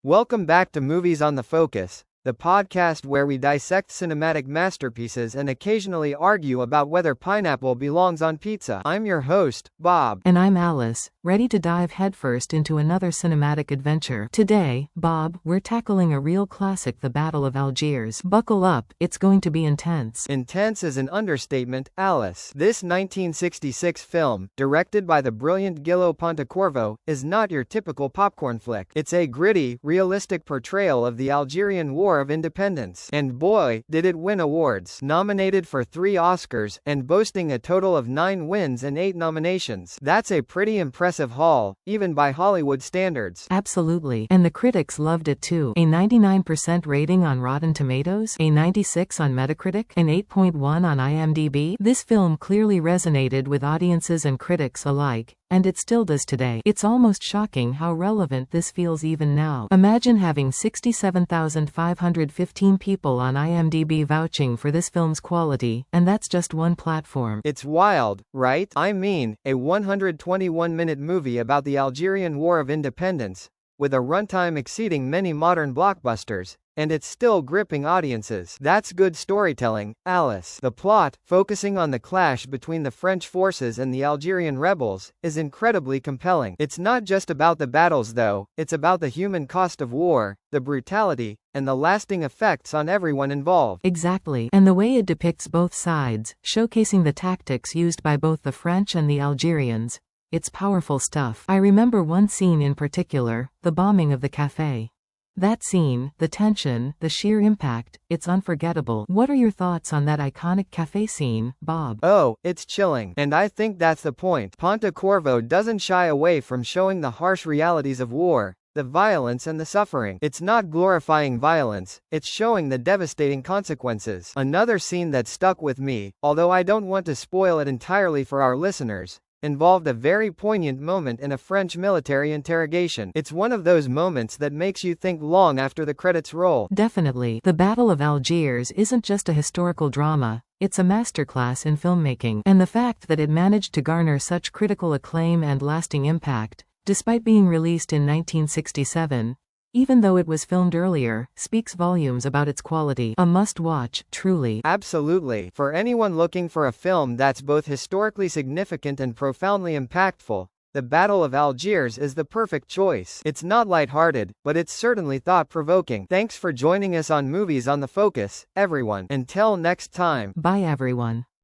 Welcome back to Movies on the Focus, the podcast where we dissect cinematic masterpieces and occasionally argue about whether pineapple belongs on pizza. I'm your host, Bob. And I'm Alice, ready to dive headfirst into another cinematic adventure. Today, Bob, we're tackling a real classic, the Battle of Algiers. Buckle up, it's going to be intense. Intense is an understatement, Alice. This 1966 film, directed by the brilliant Gillo Pontecorvo, is not your typical popcorn flick. It's a gritty, realistic portrayal of the Algerian War of Independence. And boy, did it win awards. Nominated for 3 Oscars, and boasting a total of 9 wins and 8 nominations. That's a pretty impressive haul, even by Hollywood standards. Absolutely. And the critics loved it too. A 99% rating on Rotten Tomatoes, a 96 on Metacritic, an 8.1 on IMDb. This film clearly resonated with audiences and critics alike. And it still does today. It's almost shocking how relevant this feels even now. Imagine having 67,515 people on IMDb vouching for this film's quality, and that's just one platform. It's wild, right? I mean, a 121-minute movie about the Algerian War of Independence, with a runtime exceeding many modern blockbusters, and it's still gripping audiences. That's good storytelling, Alice. The plot, focusing on the clash between the French forces and the Algerian rebels, is incredibly compelling. It's not just about the battles though, it's about the human cost of war, the brutality, and the lasting effects on everyone involved. Exactly. And the way it depicts both sides, showcasing the tactics used by both the French and the Algerians, it's powerful stuff. I remember one scene in particular, the bombing of the cafe. That scene, the tension, the sheer impact, it's unforgettable. What are your thoughts on that iconic cafe scene, Bob? Oh, it's chilling. And I think that's the point. Pontecorvo doesn't shy away from showing the harsh realities of war, the violence and the suffering. It's not glorifying violence, it's showing the devastating consequences. Another scene that stuck with me, although I don't want to spoil it entirely for our listeners, involved a very poignant moment in a French military interrogation. It's one of those moments that makes you think long after the credits roll. Definitely. The Battle of Algiers isn't just a historical drama, it's a masterclass in filmmaking. And the fact that it managed to garner such critical acclaim and lasting impact, despite being released in 1967, even though it was filmed earlier, speaks volumes about its quality. A must-watch, truly. Absolutely. For anyone looking for a film that's both historically significant and profoundly impactful, The Battle of Algiers is the perfect choice. It's not lighthearted, but it's certainly thought-provoking. Thanks for joining us on Movies on the Focus, everyone. Until next time. Bye everyone.